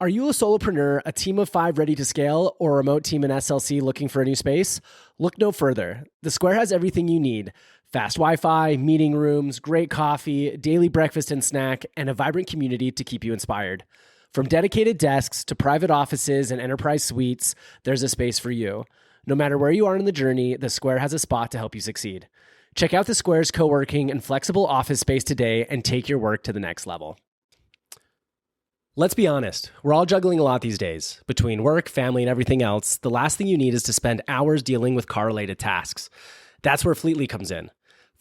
Are you a solopreneur, a team of 5 ready to scale, or a remote team in SLC looking for a new space? Look no further. The Square has everything you need. Fast Wi-Fi, meeting rooms, great coffee, daily breakfast and snack, and a vibrant community to keep you inspired. From dedicated desks to private offices and enterprise suites, there's a space for you. No matter where you are in the journey, the Square has a spot to help you succeed. Check out the Square's co-working and flexible office space today and take your work to the next level. Let's be honest, we're all juggling a lot these days. Between work, family, and everything else, the last thing you need is to spend hours dealing with car-related tasks. That's where Fleetly comes in.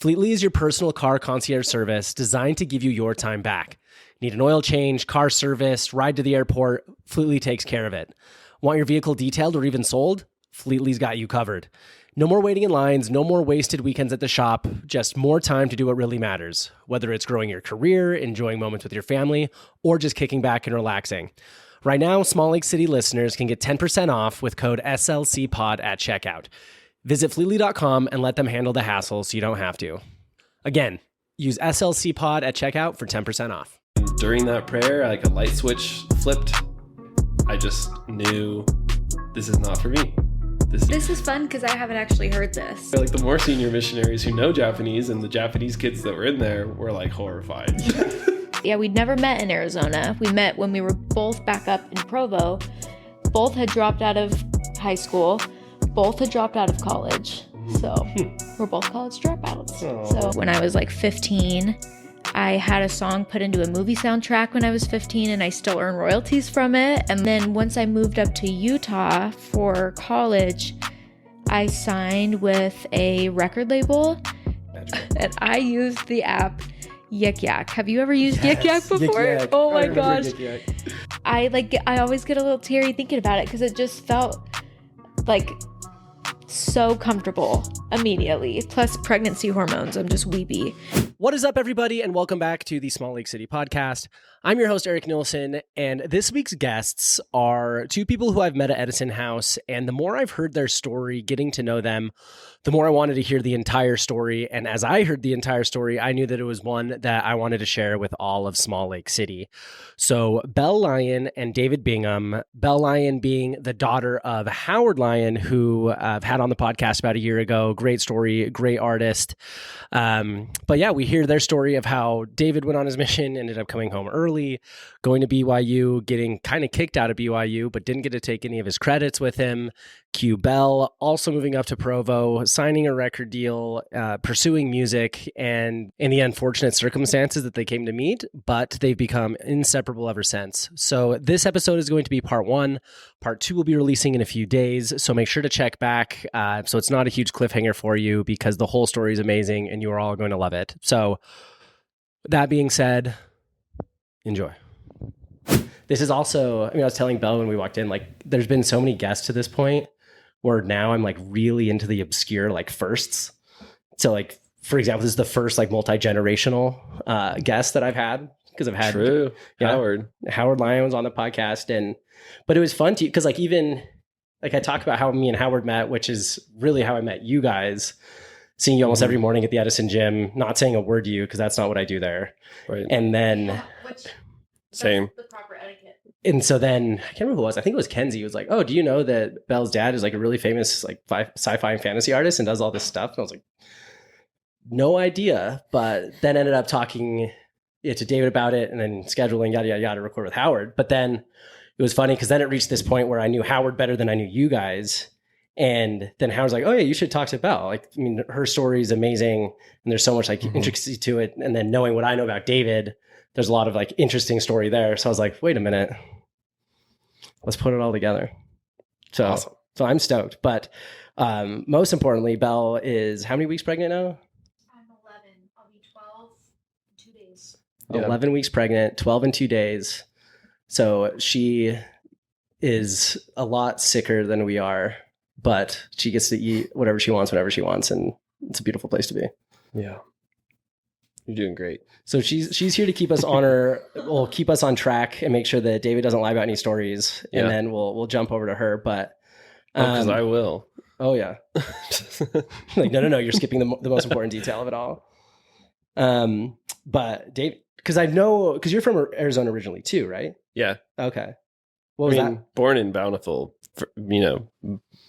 Fleetly is your personal car concierge service designed to give you your time back. Need an oil change, car service, ride to the airport, Fleetly takes care of it. Want your vehicle detailed or even sold? Fleetly's got you covered. No more waiting in lines, no more wasted weekends at the shop, just more time to do what really matters, whether it's growing your career, enjoying moments with your family, or just kicking back and relaxing. Right now, Small Lake City listeners can get 10% off with code SLCPOD at checkout. Visit Fleetly.com and let them handle the hassle so you don't have to. Again, use SLCPOD at checkout for 10% off. During that prayer, like a light switch flipped. I just knew this is not for me. This is fun because I haven't actually heard this. Like the more senior missionaries who know Japanese and the Japanese kids that were in there were like horrified. Yeah, we'd never met in Arizona. We met when we were both back up in Provo. Both had dropped out of high school. Both had dropped out of college. So we're both college dropouts. So when I was like 15, I had a song put into a movie soundtrack when I was 15 and I still earn royalties from it. And then once I moved up to Utah for college, I signed with a record label and I used the app Yik Yak. Have you ever used Yik Yak before? Yik Yak. Oh my gosh. Yik Yak. I always get a little teary thinking about it because it just felt like so comfortable immediately. Plus pregnancy hormones. I'm just weepy. What is up, everybody, and welcome back to the Small Lake City podcast. I'm your host, Eric Nielsen, and this week's guests are 2 people who I've met at Edison House, and the more I've heard their story, getting to know them, the more I wanted to hear the entire story, and as I heard the entire story, I knew that it was one that I wanted to share with all of Small Lake City. So, Belle Lyon and David Bingham, Belle Lyon being the daughter of Howard Lyon, who I've had on the podcast about a year ago. Great story, great artist. But yeah, we hear their story of how David went on his mission, ended up coming home early, going to BYU, getting kind of kicked out of BYU, but didn't get to take any of his credits with him. Q Belle also moving up to Provo, signing a record deal, pursuing music, and in the unfortunate circumstances that they came to meet, but they've become inseparable ever since. So this episode is going to be part 1. Part 2 will be releasing in a few days, so make sure to check back. So it's not a huge cliffhanger for you because the whole story is amazing and you are all going to love it. So that being said, enjoy. This is also, I was telling Belle when we walked in, like there's been so many guests to this point where now I'm like really into the obscure like firsts. So like, for example, this is the first like multi-generational guest that I've had because I've had True. Yeah, Howard Lyon was on the podcast, but it was fun to, because like even like I talk about how me and Howard met, which is really how I met you guys, seeing you almost every morning at the Edison gym, not saying a word to you because that's not what I do there. Right. And then Same. The proper etiquette. And so then I can't remember who it was. I think it was Kenzie. He was like, "Oh, do you know that Belle's dad is like a really famous like sci-fi and fantasy artist and does all this stuff?" And I was like, "No idea." But then ended up talking to David about it and then scheduling yada yada yada to record with Howard. But then it was funny because then it reached this point where I knew Howard better than I knew you guys. And then Howard's like, "Oh yeah, you should talk to Belle. Like, I mean, her story is amazing and there's so much like intricacy to it. And then knowing what I know about David, there's a lot of like interesting story there." So I was like, wait a minute, let's put it all together. So, Awesome. So I'm stoked. But most importantly, Belle is how many weeks pregnant now? I'm 11. I'll be 12 in 2 days. Yeah. 11 weeks pregnant, 12 in 2 days. So she is a lot sicker than we are, but she gets to eat whatever she wants, whenever she wants. And it's a beautiful place to be. Yeah. You're doing great. So she's here to keep us keep us on track and make sure that David doesn't lie about any stories. And then we'll jump over to her. But Because I will. Oh yeah. Like no, you're skipping the most important detail of it all. But Dave, because you're from Arizona originally too, right? Yeah. Okay. What was I mean, born in Bountiful,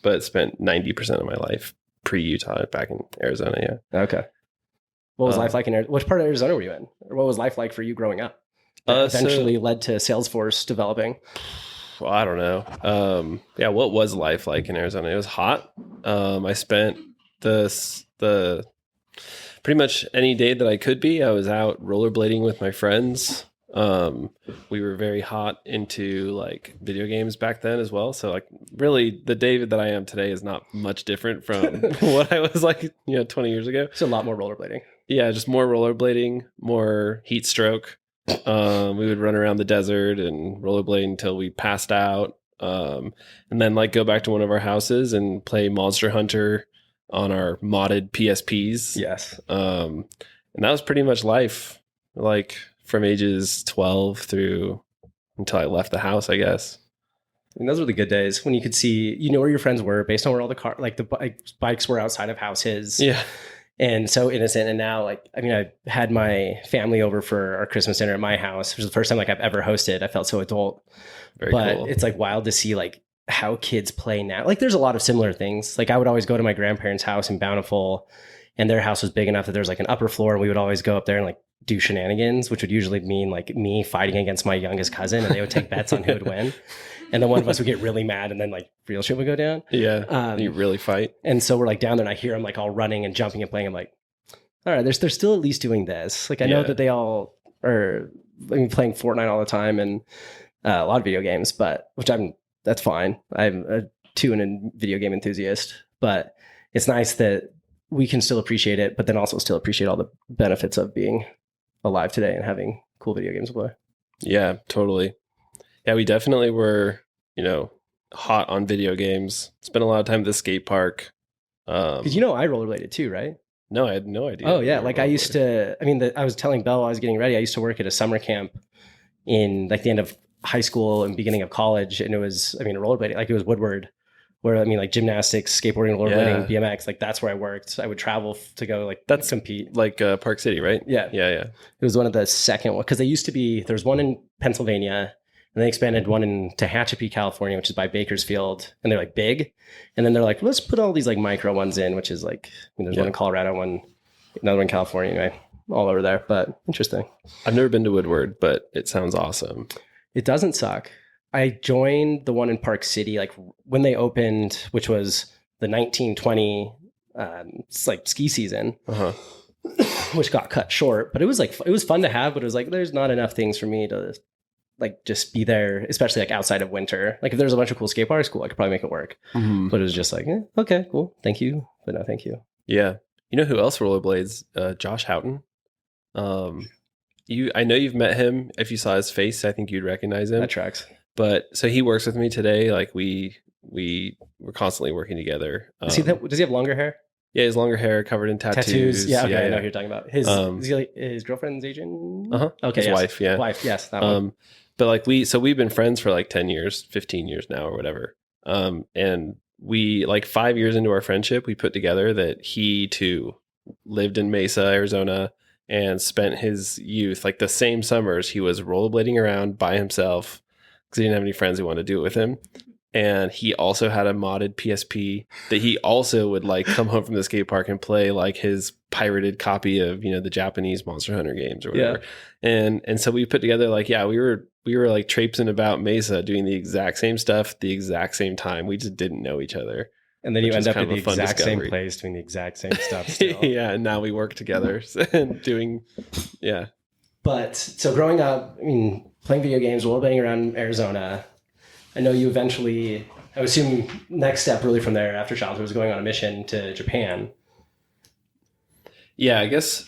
but spent 90% of my life pre-Utah back in Arizona. Yeah. Okay. What was life like in Arizona? Which part of Arizona were you in? Or what was life like for you growing up? That eventually led to Salesforce developing. Well, I don't know. What was life like in Arizona? It was hot. I spent the pretty much any day that I could be. I was out rollerblading with my friends. We were very hot into like video games back then as well. So like really the David that I am today is not much different from what I was like, 20 years ago. So a lot more rollerblading. Yeah, just more rollerblading, more heat stroke. We would run around the desert and rollerblade until we passed out. And then like go back to one of our houses and play Monster Hunter on our modded PSPs. Yes. And that was pretty much life, like from ages 12 through until I left the house, I guess. And those were the good days when you could see, where your friends were based on where all the bikes were outside of houses. Yeah. And so innocent. And now, I had my family over for our Christmas dinner at my house, which was the first time I've ever hosted. I felt so adult. Very cool. It's wild to see how kids play now. There's a lot of similar things. I would always go to my grandparents' house in Bountiful, and their house was big enough that there was an upper floor, and we would always go up there and do shenanigans, which would usually mean me fighting against my youngest cousin, and they would take bets on who would win. And then one of us would get really mad, and then real shit would go down. Yeah, you really fight. And so we're down there, and I hear them all running and jumping and playing. I'm like, all right, they're still at least doing this. I know that they all are playing Fortnite all the time and a lot of video games, that's fine. I'm a video game enthusiast, but it's nice that we can still appreciate it, but then also still appreciate all the benefits of being alive today and having cool video games to play. Yeah, totally. Yeah, we definitely were, hot on video games. Spent a lot of time at the skate park. Because I rollerbladed too, right? No, I had no idea. Oh yeah, I used to. I was telling Belle while I was getting ready. I used to work at a summer camp in the end of high school and beginning of college, and it was rollerblading. It was Woodward, where gymnastics, skateboarding, rollerblading, BMX. That's where I worked. I would travel to go that's compete. Park City, right? Yeah. It was one of the second one because they used to be. There's one in Pennsylvania. And they expanded one in Tehachapi, California, which is by Bakersfield. And they're big. And then they're let's put all these micro ones in, which is there's one in Colorado, another one in California, anyway, all over there. But interesting. I've never been to Woodward, but it sounds awesome. It doesn't suck. I joined the one in Park City, when they opened, which was the 1920 ski season, which got cut short. But it was fun to have, but it was there's not enough things for me to just be there, especially outside of winter. If there's a bunch of cool skate parks, cool, I could probably make it work. Mm-hmm. But it was just okay, cool, thank you, but no thank you. Yeah. You know who else rollerblades? Josh Houghton. I know you've met him. If you saw his face, I think you'd recognize him. That tracks. But so he works with me today. We're constantly working together. Does he have longer hair? Yeah, his longer hair, covered in tattoos. Yeah, okay, I know who you're talking about. His girlfriend's Asian? Okay, his wife, yeah. Wife, yes, that one. But we've been friends for 10 years, 15 years now or whatever. And we 5 years into our friendship, we put together that he too lived in Mesa, Arizona, and spent his youth, the same summers, he was rollerblading around by himself because he didn't have any friends who wanted to do it with him. And he also had a modded PSP that he also would come home from the skate park and play his pirated copy of, the Japanese Monster Hunter games or whatever. Yeah. And so we put together we were traipsing about Mesa doing the exact same stuff at the exact same time. We just didn't know each other. And then you end up at the exact same place doing the exact same stuff still. Yeah, and now we work together and doing, yeah. But so growing up, playing video games, rollerblading around Arizona, I know you eventually, I would assume next step really from there after childhood was going on a mission to Japan. Yeah, I guess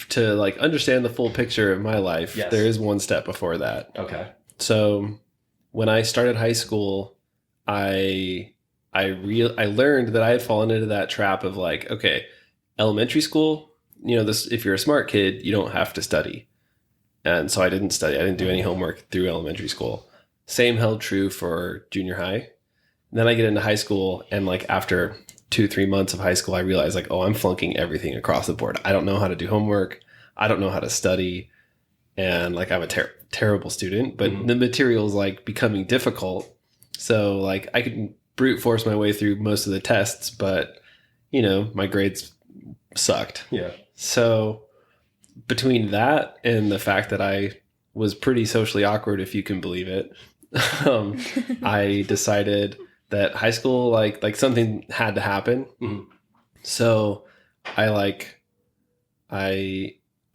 to understand the full picture of my life, yes, there is one step before that. Okay. So when I started high school, I learned that I had fallen into that trap of okay, elementary school, if you're a smart kid, you don't have to study. And so I didn't study. I didn't do any homework through elementary school. Same held true for junior high. And then I get into high school and after 2-3 months of high school, I realized I'm flunking everything across the board. I don't know how to do homework. I don't know how to study. and like I'm a terrible student, but the material is like becoming difficult. So like I could brute force my way through most of the tests, but you know, my grades sucked. Yeah. So between that and the fact that I was pretty socially awkward, if you can believe it, I decided that high school, like something had to happen. So I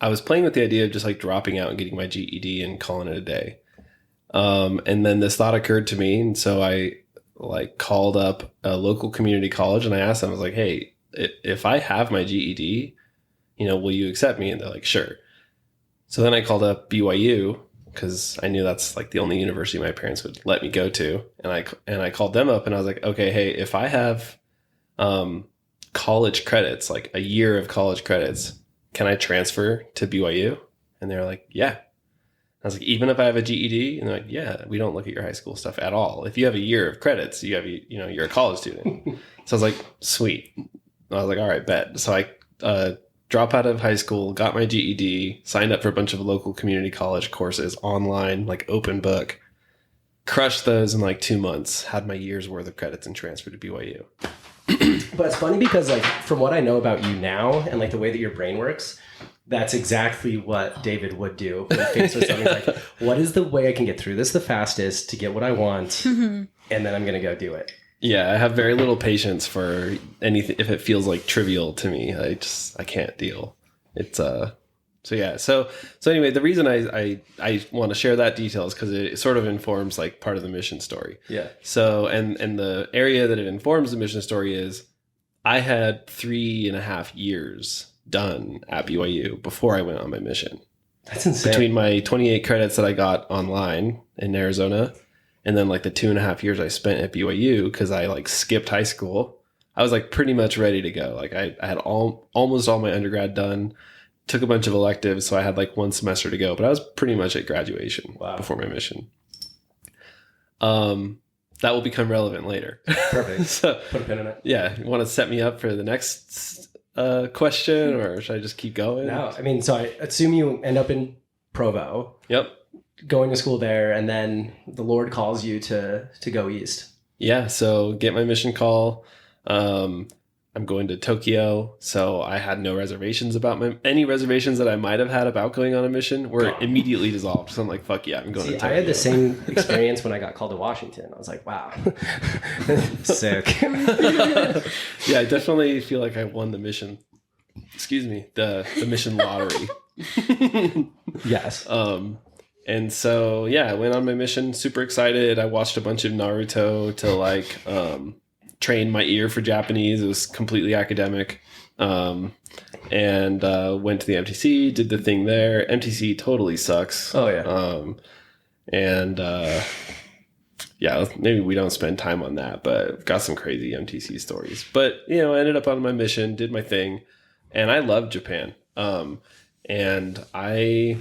was playing with the idea of just like dropping out and getting my GED and calling it a day. And then this thought occurred to me. And so I like called up a local community college and I asked them, I was like, hey, if I have my GED, you know, will you accept me? And they're like, sure. So then I called up BYU because I knew that's like the only university my parents would let me go to. And I called them up and I was like, okay, hey, if I have college credits, like a year of college credits, can I transfer to BYU? And they're like, yeah. I was like, even if I have a GED? And they're like, yeah, we don't look at your high school stuff at all. If you have a year of credits, you're a college student. So I was like, sweet. I was like, all right, bet. So I dropped out of high school, got my GED, signed up for a bunch of local community college courses online, like open book, crushed those in like 2 months, had my year's worth of credits and transferred to BYU. But it's funny because like from what I know about you now and like the way that your brain works, that's exactly what David would do when faced with something. Like, what is the way I can get through this the fastest to get what I want? And then I'm going to go do it. Yeah, I have very little patience for anything if it feels like trivial to me. I can't deal. It's so anyway, the reason I want to share that detail is because it sort of informs like part of the mission story. Yeah. So and the area that it informs the mission story is I had 3.5 years done at BYU before I went on my mission. That's insane. Between my 28 credits that I got online in Arizona and then like the 2.5 years I spent at BYU because I like skipped high school, I was like pretty much ready to go. Like I had almost all my undergrad done, took a bunch of electives, so I had like 1 semester to go, but I was pretty much at graduation before my mission. That will become relevant later. Perfect. So put a pin in it. Yeah, you want to set me up for the next question, or should I just keep going? No, I mean, so I assume you end up in Provo. Yep. Going to school there, and then the Lord calls you to go east. Yeah, so get my mission call. I'm going to Tokyo, so I had no reservations about any reservations that I might have had about going on a mission were immediately dissolved. So I'm like, fuck yeah, I'm going to Tokyo. I had the same experience when I got called to Washington. I was like, wow, sick. Yeah, I definitely feel like I won the mission. Excuse me, the mission lottery. Yes. And so yeah, I went on my mission, super excited. I watched a bunch of Naruto to like train my ear for Japanese. It was completely academic. And went to the MTC, did the thing there. MTC totally sucks. Oh yeah. Yeah, maybe we don't spend time on that, but I've got some crazy MTC stories. But you know, I ended up on my mission, did my thing, and I loved Japan. And I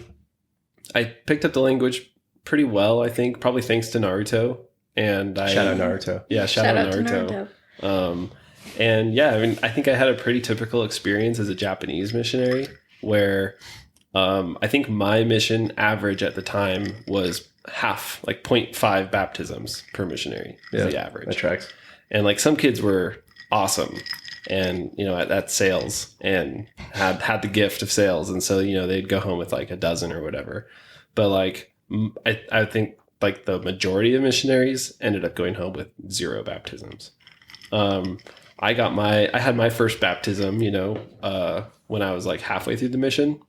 picked up the language pretty well, I think, probably thanks to Naruto. And shout out Naruto. Yeah, shout out Naruto. And yeah, I mean, I think I had a pretty typical experience as a Japanese missionary where I think my mission average at the time was half, like 0.5 baptisms per missionary is the average. That tracks. And like some kids were awesome and, you know, at sales and had the gift of sales. And so, you know, they'd go home with like a dozen or whatever. But like, I think like the majority of missionaries ended up going home with 0 baptisms. I had my first baptism, you know, when I was like halfway through the mission.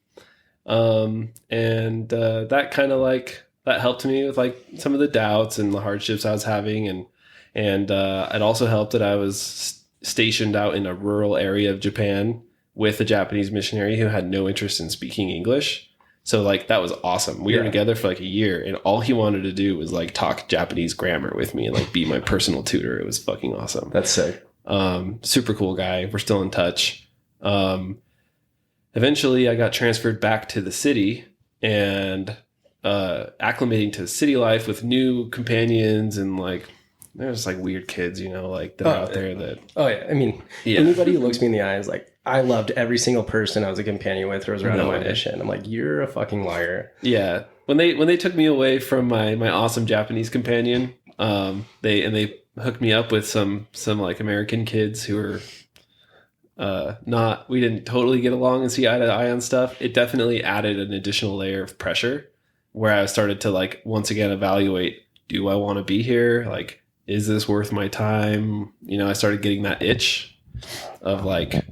That kind of like, that helped me with like some of the doubts and the hardships I was having. And it also helped that I was stationed out in a rural area of Japan with a Japanese missionary who had no interest in speaking English. So like that was awesome. We were together for like a year and all he wanted to do was like talk Japanese grammar with me and like be my personal tutor. It was fucking awesome. That's sick. Super cool guy. We're still in touch. Eventually I got transferred back to the city and acclimating to city life with new companions and like there's like weird kids, you know, like that are out there that. Oh yeah, I mean, anybody who looks me in the eye is like, I loved every single person I was a companion with or was around on my mission. I'm like, you're a fucking liar. Yeah, when they took me away from my awesome Japanese companion, they hooked me up with some like American kids who were we didn't totally get along and see eye to eye on stuff. It definitely added an additional layer of pressure where I started to like once again evaluate, do I want to be here? Like, is this worth my time? You know, I started getting that itch of like,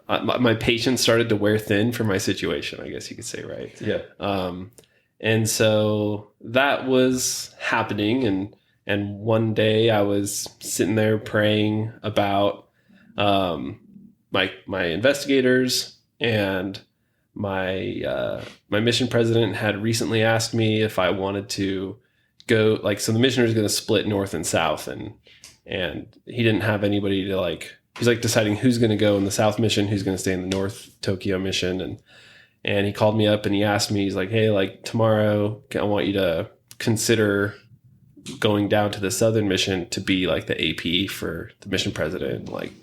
my patience started to wear thin for my situation, I guess you could say, right? Yeah. And so that was happening. And one day I was sitting there praying about my investigators, and my mission president had recently asked me if I wanted to go, like, so the mission is going to split north and south, and he didn't have anybody to like, he's like deciding who's going to go in the south mission, who's going to stay in the north Tokyo mission. And he called me up and he asked me, he's like, hey, like tomorrow I want you to consider going down to the southern mission to be like the AP for the mission president, like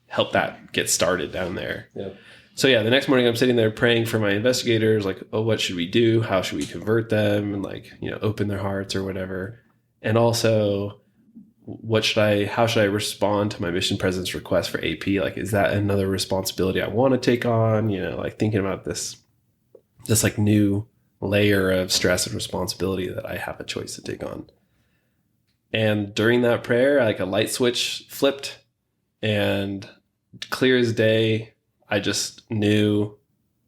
help that get started down there. Yeah. So yeah, the next morning I'm sitting there praying for my investigators, like, oh, what should we do? How should we convert them and like, you know, open their hearts or whatever? And also, how should I respond to my mission president's request for AP? Like, is that another responsibility I want to take on? You know, like thinking about this like new layer of stress and responsibility that I have a choice to take on. And during that prayer, like a light switch flipped, and clear as day, I just knew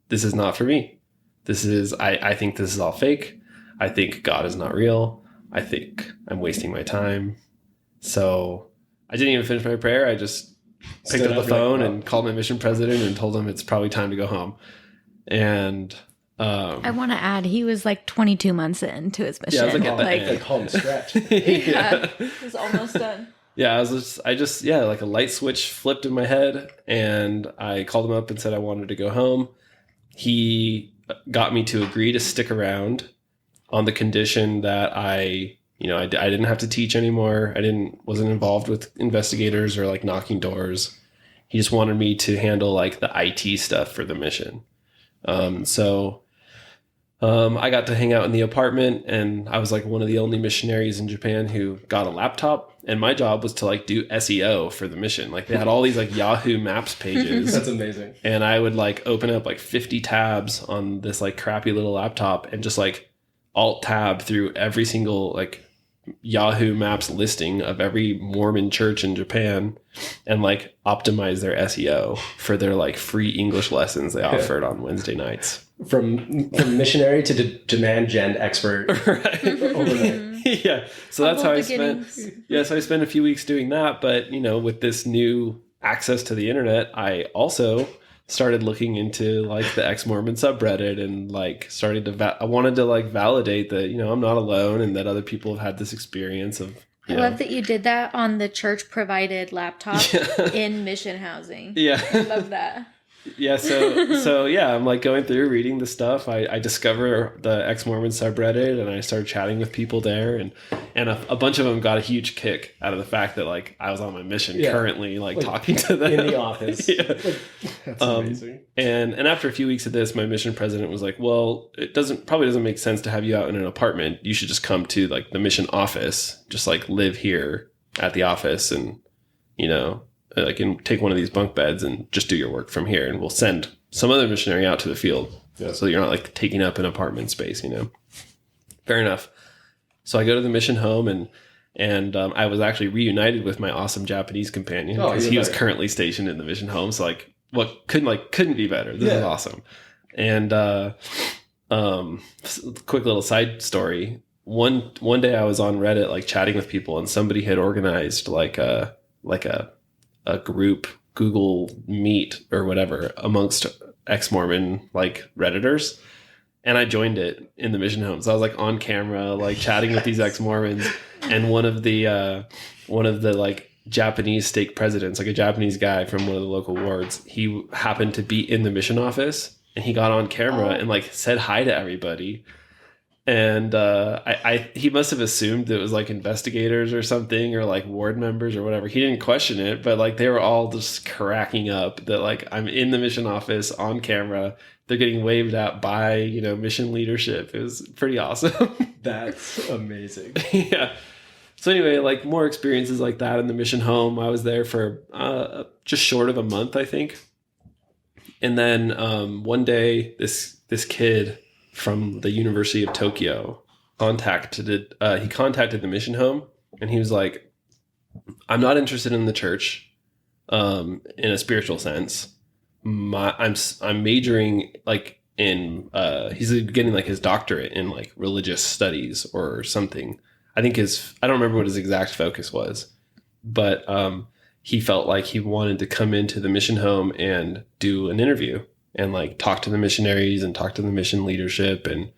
this is not for me. I think this is all fake. I think God is not real. I think I'm wasting my time. So I didn't even finish my prayer. I just picked up the phone and called my mission president and told him it's probably time to go home. And I want to add, he was like 22 months into his mission. Yeah, I was like home stretch. Yeah, it was almost done. Yeah, like a light switch flipped in my head, and I called him up and said I wanted to go home. He got me to agree to stick around on the condition that I didn't have to teach anymore. Wasn't involved with investigators or like knocking doors. He just wanted me to handle like the IT stuff for the mission. So I got to hang out in the apartment, and I was like one of the only missionaries in Japan who got a laptop, and my job was to like do SEO for the mission. Like they had all these like Yahoo Maps pages. That's amazing. And I would like open up like 50 tabs on this like crappy little laptop and just like alt tab through every single like Yahoo Maps listing of every Mormon church in Japan and like optimize their SEO for their like free English lessons they offered on Wednesday nights. From missionary to demand gen expert. Right. Overnight. Yeah. So that's how I spent. Yeah. So I spent a few weeks doing that. But, you know, with this new access to the internet, I also started looking into like the ex-Mormon subreddit and like started to I wanted to like validate that, you know, I'm not alone and that other people have had this experience of. I love that you did that on the church provided laptop in mission housing. Yeah. I love that. Yeah, so yeah, I'm like going through reading the stuff. I discover the ex-Mormon subreddit, and I started chatting with people there, and a bunch of them got a huge kick out of the fact that like I was on my mission currently, like talking to them in the office. Yeah. Like, that's amazing. And after a few weeks of this, my mission president was like, "Well, it probably doesn't make sense to have you out in an apartment. You should just come to like the mission office, just like live here at the office, and you know." Like, and take one of these bunk beds and just do your work from here, and we'll send some other missionary out to the field. Yeah. So you're not like taking up an apartment space, you know. Fair enough. So I go to the mission home, and I was actually reunited with my awesome Japanese companion because he was currently stationed in the mission home. So like, what couldn't be better. This is awesome. And quick little side story. One day I was on Reddit like chatting with people, and somebody had organized like a group Google Meet or whatever amongst ex-Mormon like Redditors, and I joined it in the mission home. So I was like on camera, like chatting with these ex-Mormons, and one of the like Japanese stake presidents, like a Japanese guy from one of the local wards, he happened to be in the mission office, and he got on camera and like said hi to everybody. And he must have assumed it was like investigators or something, or like ward members or whatever. He didn't question it, but like they were all just cracking up that like I'm in the mission office on camera. They're getting waved at by, you know, mission leadership. It was pretty awesome. That's amazing. Yeah. So anyway, like more experiences like that in the mission home. I was there for just short of a month, I think. And then one day, this kid from the University of Tokyo contacted the mission home, and he was like, "I'm not interested in the church, in a spiritual sense. I'm majoring like in he's getting like his doctorate in like religious studies or something. I think I don't remember what his exact focus was, but he felt like he wanted to come into the mission home and do an interview and like talk to the missionaries and talk to the mission leadership and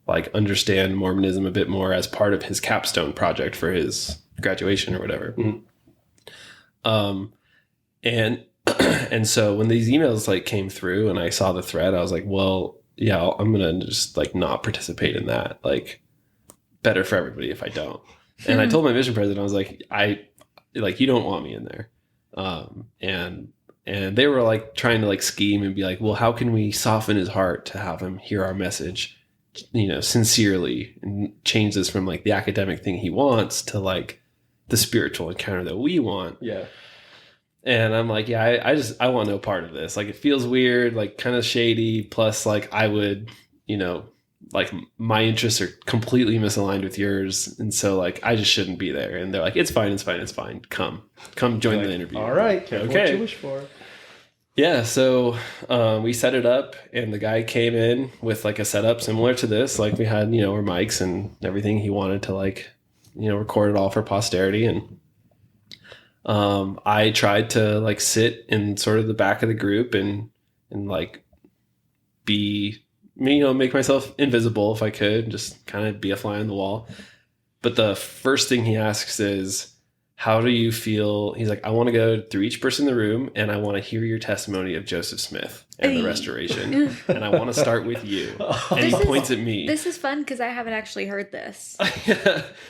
like understand Mormonism a bit more as part of his capstone project for his graduation or whatever." Mm-hmm. And so when these emails like came through and I saw the thread, I was like, well, yeah, I'm going to just like not participate in that. Like, better for everybody if I don't. And I told my mission president, I was like, you don't want me in there. And they were like trying to like scheme and be like, well, how can we soften his heart to have him hear our message, you know, sincerely, and change this from like the academic thing he wants to like the spiritual encounter that we want. Yeah. And I'm like, yeah, I want no part of this. Like, it feels weird, like kind of shady. Plus, like, I would, you know, like my interests are completely misaligned with yours. And so like, I just shouldn't be there. And they're like, it's fine. Come join the interview. All right. Okay. What you wish for. Yeah. So we set it up, and the guy came in with like a setup similar to this. Like we had, you know, our mics and everything. He wanted to like, you know, record it all for posterity. And I tried to like sit in sort of the back of the group and like be, you know, make myself invisible if I could, just kind of be a fly on the wall. But the first thing he asks is, how do you feel? He's like, I want to go through each person in the room and I want to hear your testimony of Joseph Smith and the restoration. And I want to start with you. And he points at me. This is fun because I haven't actually heard this.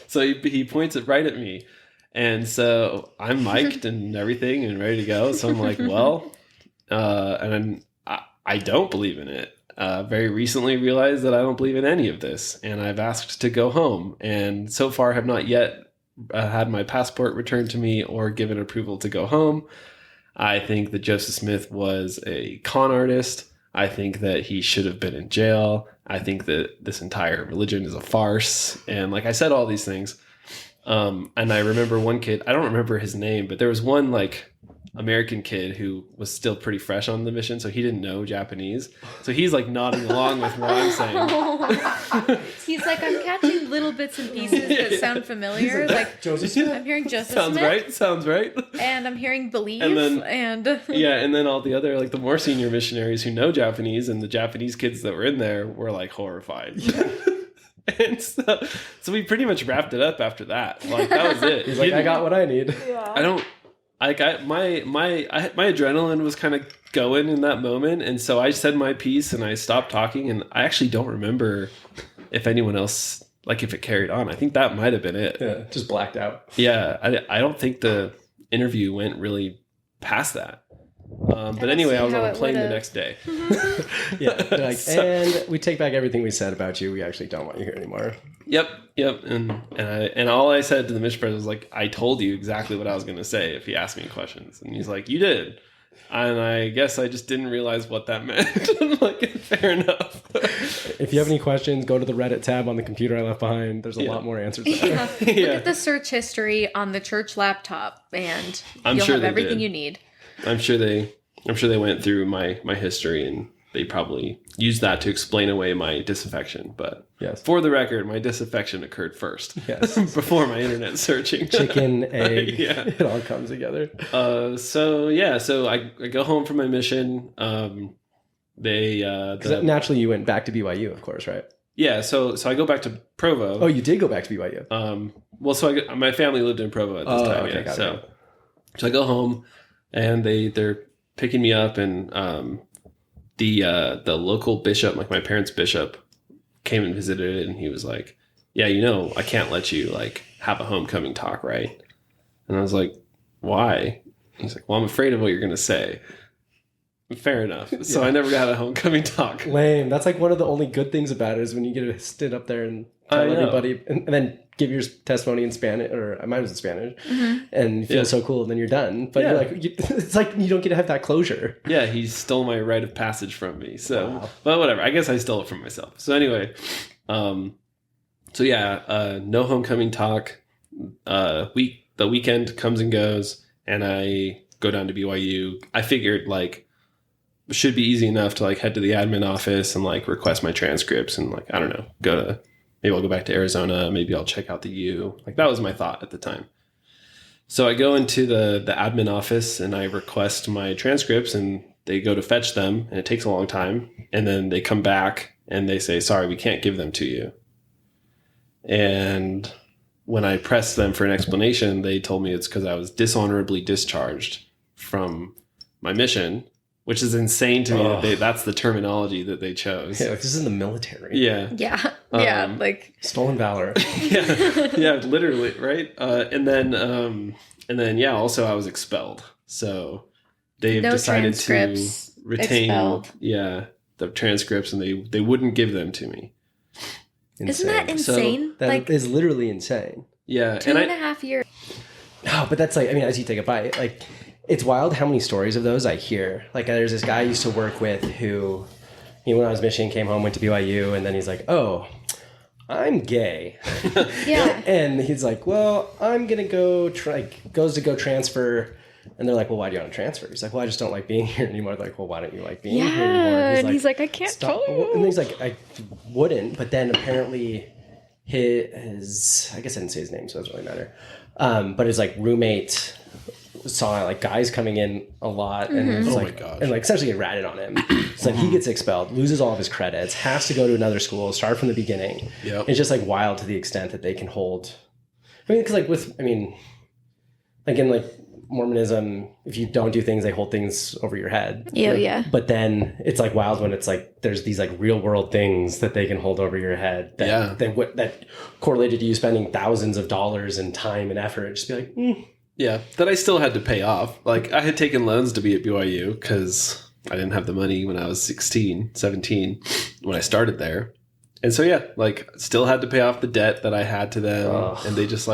So he points it right at me. And so I'm mic'd and everything and ready to go. So I'm like, well, and I don't believe in it. Very recently realized that I don't believe in any of this. And I've asked to go home. And so far have not yet had my passport returned to me or given approval to go home. I think that Joseph Smith was a con artist. I think that he should have been in jail. I think that this entire religion is a farce. And like I said, all these things. And I remember one kid, I don't remember his name, but there was one like American kid who was still pretty fresh on the mission, so he didn't know Japanese. So he's like nodding along with what I'm saying. He's like, I'm catching little bits and pieces that sound familiar. Like Joseph Smith? I'm hearing Joseph Sounds Smith. right. Sounds right. And I'm hearing believe. And yeah, and then all the other like the more senior missionaries who know Japanese, and the Japanese kids that were in there were like horrified. Yeah. And so we pretty much wrapped it up after that. Like that was it. He's like, I got what I need. Yeah. I don't like my adrenaline was kind of going in that moment, and so I said my piece and I stopped talking, and I actually don't remember if anyone else like if it carried on. I think that might have been it. Yeah, just blacked out. Yeah, I don't think the interview went really past that. But anyway, I was on a plane the next day. Yeah, like, and we take back everything we said about you. We actually don't want you here anymore. Yep. And all I said to the mission president was like, I told you exactly what I was going to say if he asked me questions. And he's like, you did. And I guess I just didn't realize what that meant. I'm like, fair enough. If you have any questions, go to the Reddit tab on the computer I left behind. There's a lot more answers there. Look at the search history on the church laptop, and you'll have everything you need. I'm sure they went through my history, and they probably used that to explain away my disaffection. But yes, for the record, my disaffection occurred first. Yes, before my internet searching. Chicken, egg, it all comes together. So I go home from my mission. Naturally you went back to BYU, of course, right? Yeah, so I go back to Provo. Oh, you did go back to BYU. Well, so my family lived in Provo at this time. Okay, yeah. So I go home, and they're picking me up, and the local bishop, like my parents' bishop, came and visited it, and he was like, yeah, you know, I can't let you like have a homecoming talk, right? And I was like, why? He's like, well, I'm afraid of what you're going to say. Fair enough. So I never got a homecoming talk. Lame. That's like one of the only good things about it is when you get to stand up there and tell everybody and then give your testimony in Spanish, or mine was in Spanish, and you feel so cool, and then you're done. But you're like, it's like you don't get to have that closure. Yeah, he stole my rite of passage from me. So, but whatever. I guess I stole it from myself. So anyway, no homecoming talk. The weekend comes and goes, and I go down to BYU. I figured like it should be easy enough to like head to the admin office and like request my transcripts and like, I don't know, maybe I'll go back to Arizona. Maybe I'll check out the U. Like that was my thought at the time. So I go into the admin office and I request my transcripts, and they go to fetch them, and it takes a long time. And then they come back and they say, sorry, we can't give them to you. And when I pressed them for an explanation, they told me it's because I was dishonorably discharged from my mission, which is insane to me that's the terminology that they chose. Yeah, like this is in the military. Yeah. Yeah. Like stolen valor. yeah, literally, right? And then also I was expelled. So they've decided to retain the transcripts, and they wouldn't give them to me. Insane. Isn't that insane? So that is literally insane. Yeah. 2.5 years. No, but that's like, I mean, as you take a bite, like it's wild how many stories of those I hear. Like there's this guy I used to work with who, when I was in Michigan, came home, went to BYU, and then he's like, oh, I'm gay. Yeah. And he's like, well, I'm going to goes to go transfer. And they're like, well, why do you want to transfer? He's like, well, I just don't like being here anymore. They're like, well, why don't you like being here anymore? And he's like, I can't tell you. And he's like, I wouldn't. But then apparently his, I guess I didn't say his name, so it doesn't really matter. But his like roommate saw like guys coming in a lot, and it was and like essentially get ratted on him. It's like he gets expelled, loses all of his credits, has to go to another school, start from the beginning. Yep. It's just like wild to the extent that they can hold. I mean, because like like in like Mormonism, if you don't do things, they hold things over your head. Yeah. But then it's like wild when it's like there's these like real world things that they can hold over your head that correlated to you spending thousands of dollars in time and effort. Just be like, Yeah, that I still had to pay off. Like I had taken loans to be at BYU because I didn't have the money when I was 17 when I started there. And so like still had to pay off the debt that I had to them, and they just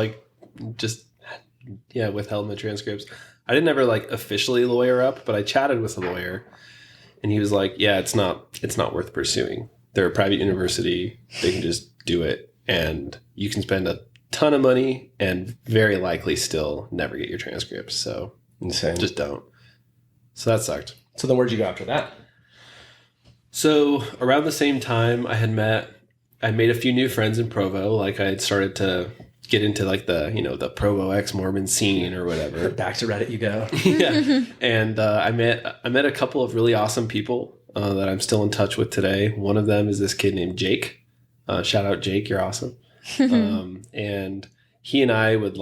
withheld my transcripts. I didn't ever like officially lawyer up, but I chatted with a lawyer, and he was like, yeah, it's not worth pursuing. They're a private university. They can just do it, and you can spend a ton of money and very likely still never get your transcripts. So insane. Just don't. So that sucked. So then where'd you go after that? So around the same time I made a few new friends in Provo. Like I had started to get into like the Provo ex-Mormon scene or whatever. Back to Reddit you go. Yeah. And I met a couple of really awesome people that I'm still in touch with today. One of them is this kid named Jake. Shout out Jake, you're awesome. And he and I would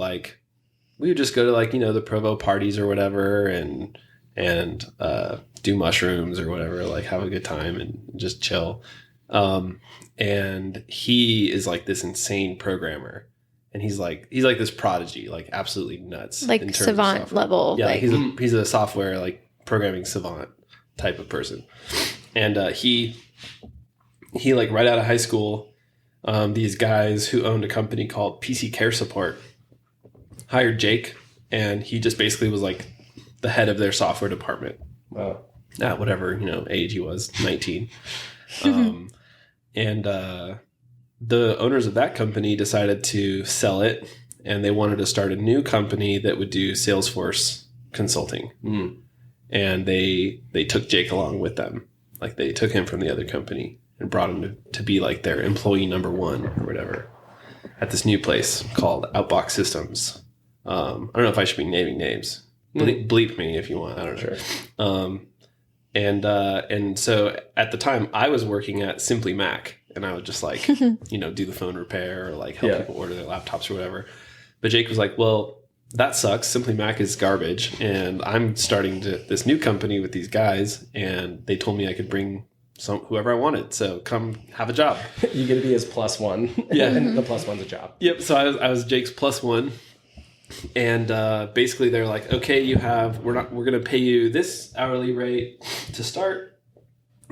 just go to the Provo parties or whatever and do mushrooms or whatever, like have a good time and just chill. And he is like this insane programmer. And he's like this prodigy, like absolutely nuts. Like savant level. Yeah, he's a software like programming savant type of person. And he like right out of high school, these guys who owned a company called PC Care Support hired Jake, and he just basically was like the head of their software department. Wow. At whatever, age he was, 19. And the owners of that company decided to sell it, and they wanted to start a new company that would do Salesforce consulting. And they took Jake along with them. Like they took him from the other company and brought him to be like their employee number one or whatever at this new place called Outbox Systems. I don't know if I should be naming names. Bleep me if you want. I don't know. Sure. And so at the time I was working at Simply Mac, and I would just like, do the phone repair or like help people order their laptops or whatever. But Jake was like, well, that sucks. Simply Mac is garbage. And I'm starting this new company with these guys, and they told me I could bring whoever I wanted. So come have a job. You get to be his plus one. Yeah. And the plus one's a job. Yep. So I was Jake's plus one. And basically they're like, okay, we're going to pay you this hourly rate to start.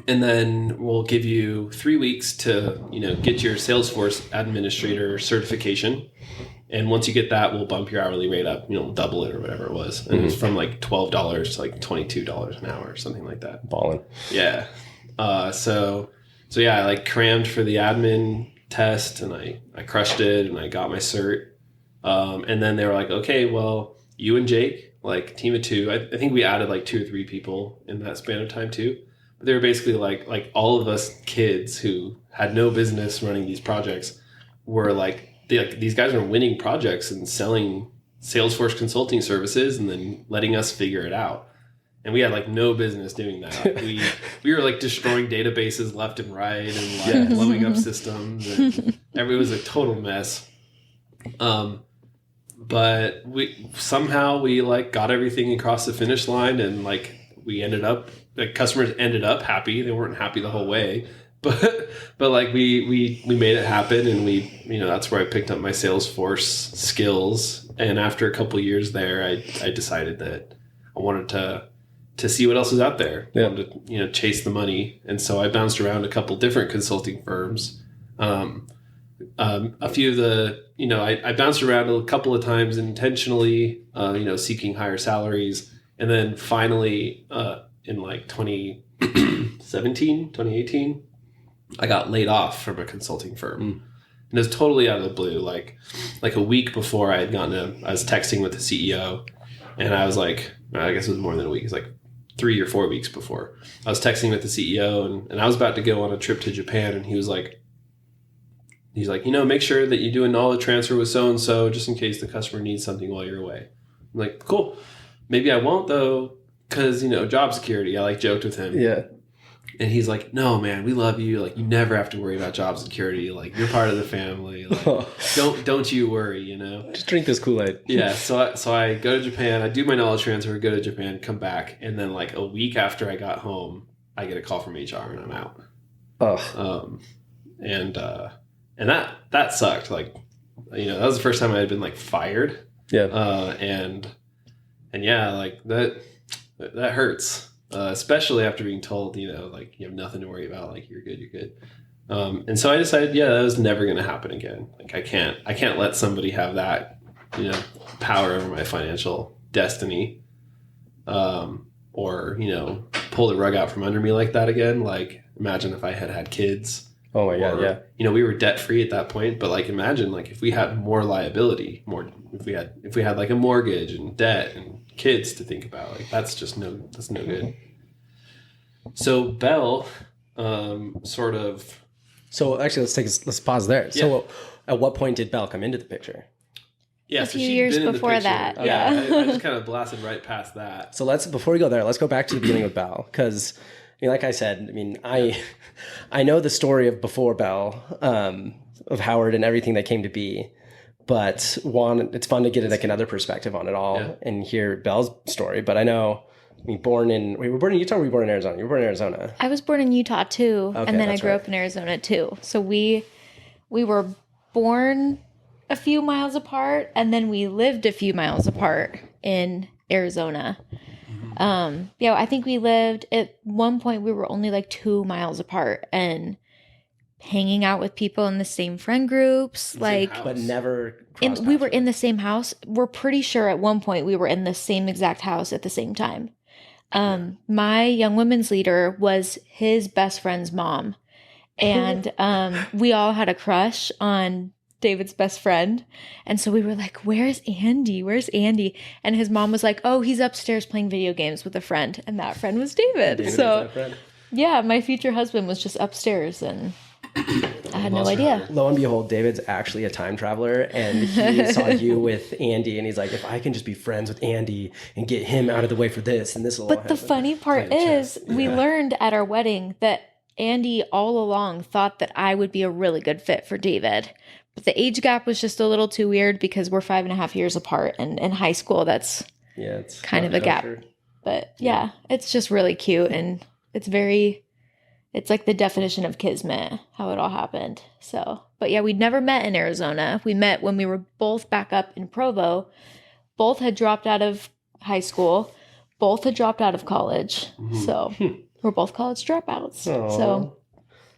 And then we'll give you 3 weeks to, get your Salesforce administrator certification. And once you get that, we'll bump your hourly rate up, double it or whatever it was. And it was from like $12 to like $22 an hour or something like that. Ballin'. Yeah. So yeah, I like crammed for the admin test and I crushed it and I got my cert. And then they were like, okay, well, you and Jake, like team of two, I think we added like 2 or 3 people in that span of time too. But they were basically like all of us kids who had no business running these projects were these guys are winning projects and selling Salesforce consulting services and then letting us figure it out. And we had like no business doing that. We were like destroying databases left and right and like blowing up systems. And it was a total mess. But we like got everything across the finish line and like we ended up, like customers ended up happy. They weren't happy the whole way, but like we made it happen. And that's where I picked up my Salesforce skills. And after a couple of years there, I decided that I wanted to see what else was out there. I wanted to, chase the money. And so I bounced around a couple different consulting firms. A few of the, I bounced around a couple of times intentionally, seeking higher salaries. And then finally, in like 2018, I got laid off from a consulting firm. And it was totally out of the blue. Like a week before I was texting with the CEO and I was like, I guess it was more than a week. It's like 3 or 4 weeks before I was texting with the CEO and I was about to go on a trip to Japan. And he's like, make sure that you do a knowledge transfer with so-and-so just in case the customer needs something while you're away. I'm like, cool. Maybe I won't though. Cause job security, I like joked with him. Yeah. And he's like, no, man, we love you. Like you never have to worry about job security. Like you're part of the family. Like, don't you worry, Just drink this Kool-Aid. Yeah. So I go to Japan, I do my knowledge transfer, go to Japan, come back. And then like a week after I got home, I get a call from HR and I'm out. Oh. And that sucked. Like, that was the first time I had been like fired. Yeah. And yeah, like that hurts, especially after being told, like you have nothing to worry about. Like you're good. And so I decided, that was never going to happen again. Like I can't let somebody have that, power over my financial destiny, or, pull the rug out from under me like that again. Like imagine if I had kids. Oh my God, yeah. We were debt free at that point, but like imagine like if we had more liability, if we had like a mortgage and debt and kids to think about, like that's no good. So Belle, sort of. So actually, let's pause there. Yeah. So at what point did Belle come into the picture? Yeah, a few years before that. Yeah, I just kind of blasted right past that. So before we go there, let's go back to the beginning of Belle because. Like I said, I know the story of before Belle, of Howard and everything that came to be, but it's fun to get another perspective on it all and hear Belle's story. But I know, we were born in Utah or were we born in Arizona? You were born in Arizona. I was born in Utah too. Okay, and then I grew up in Arizona too. So we were born a few miles apart and then we lived a few miles apart in Arizona. I think we lived at one point, we were only like 2 miles apart and hanging out with people in the same friend groups, but never. We were in the same house. We're pretty sure at one point we were in the same exact house at the same time. My young women's leader was his best friend's mom. And, we all had a crush on David's best friend. And so we were like, where's Andy? And his mom was like, oh, he's upstairs playing video games with a friend. And that friend was David. So yeah, my future husband was just upstairs and I had no idea. Lo and behold, David's actually a time traveler and he saw you with Andy and he's like, if I can just be friends with Andy and get him out of the way for this and this will But the funny part is we learned at our wedding that Andy all along thought that I would be a really good fit for David. But the age gap was just a little too weird because we're 5.5 years apart. And in high school, it's kind of a gap. But yeah, it's just really cute. And it's very it's like the definition of kismet, how it all happened. So, but yeah, we'd never met in Arizona. We met when we were both back up in Provo. Both had dropped out of high school. Both had dropped out of college. So we're both college dropouts. Aww. So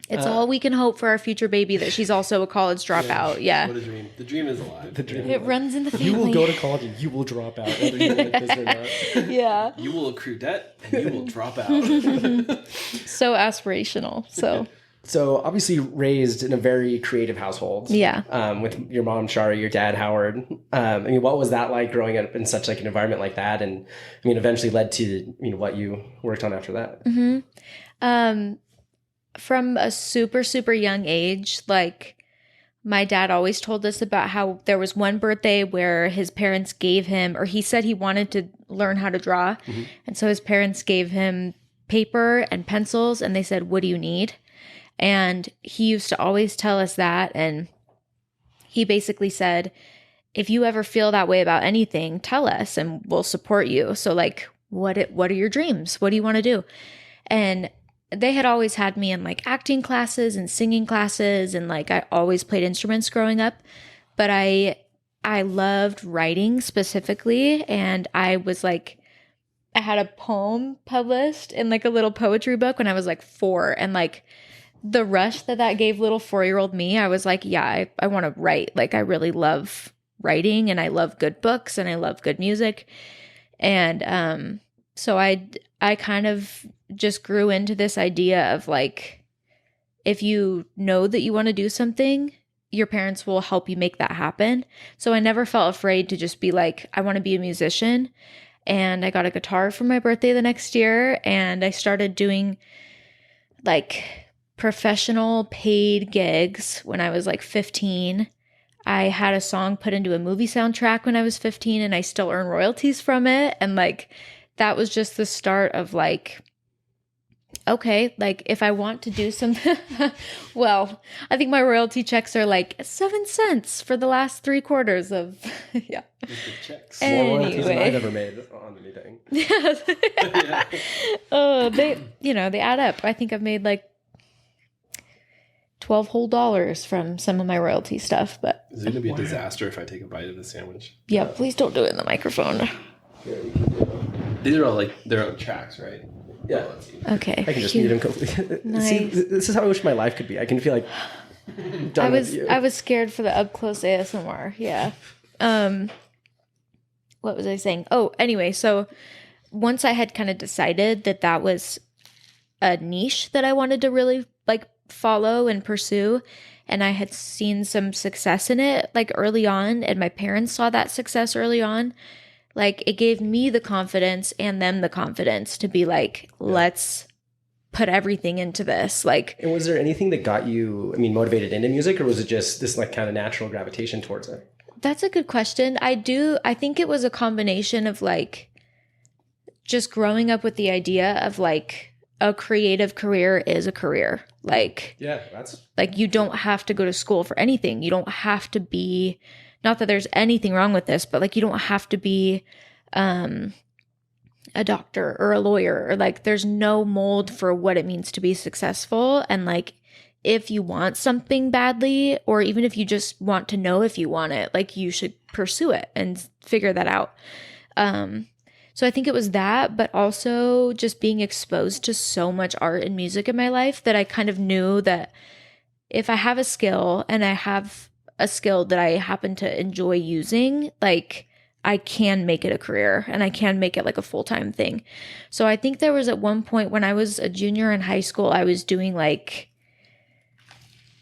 it's all we can hope for our future baby, that she's also a college dropout. Yeah. What a dream. The dream is alive. The dream. It runs in the family. You will go to college and you will drop out, whether you like this or not. Yeah. You will accrue debt and you will drop out. So aspirational. So obviously raised in a very creative household. Yeah. With your mom, Shari, your dad, Howard. I mean, what was that like growing up in such like an environment like that? And I mean, eventually led to, what you worked on after that. From a super, super young age, like my dad always told us about how there was one birthday where his parents gave him, or he said he wanted to learn how to draw. And so his parents gave him paper and pencils and they said, "What do you need?" And he used to always tell us that. And he basically said, if you ever feel that way about anything, tell us and we'll support you. So like, what are your dreams? What do you want to do? And they had always had me in like acting classes and singing classes. And like, I always played instruments growing up, but I loved writing specifically. And I had a poem published in like a little poetry book when I was like 4. And like the rush that gave little 4-year-old me, I was like, yeah, I want to write. Like I really love writing and I love good books and I love good music. And so I kind of just grew into this idea of like, if you know that you want to do something, your parents will help you make that happen. So I never felt afraid to just be like, I want to be a musician. And I got a guitar for my birthday the next year. And I started doing like professional paid gigs when I was like 15. I had a song put into a movie soundtrack when I was 15 and I still earn royalties from it. And like, that was just the start of like, okay, like if I want to do something, well, I think my royalty checks are like 7 cents for the last 3 quarters of, yeah. Checks. More royalties than I've ever made on anything. Yeah. Oh, they add up. I think I've made like $12 whole from some of my royalty stuff, but Is it going to be a disaster if I take a bite of the sandwich? yeah, please don't do it in the microphone. These are all like their own tracks, right? Yeah. Okay. I can just mute him completely. Nice. See, this is how I wish my life could be. I can feel like done with you. I was scared for the up close ASMR. Yeah. What was I saying? Oh, anyway, so once I had kind of decided that was a niche that I wanted to really like follow and pursue, and I had seen some success in it like early on, and my parents saw that success early on, like it gave me the confidence and them the confidence to be like, let's put everything into this. Like, and was there anything that got you, motivated into music, or was it just this like kind of natural gravitation towards it? That's a good question. I think it was a combination of like just growing up with the idea of like a creative career is a career. Like, yeah, that's like you don't have to go to school for anything. You don't have to be, not that there's anything wrong with this, but like you don't have to be a doctor or a lawyer, or like there's no mold for what it means to be successful. And like if you want something badly, or even if you just want to know if you want it, like you should pursue it and figure that out. So I think it was that, but also just being exposed to so much art and music in my life that I kind of knew that if I have a skill and I have a skill that I happen to enjoy using, like I can make it a career and I can make it like a full-time thing. So I think there was at one point when I was a junior in high school, I was doing like,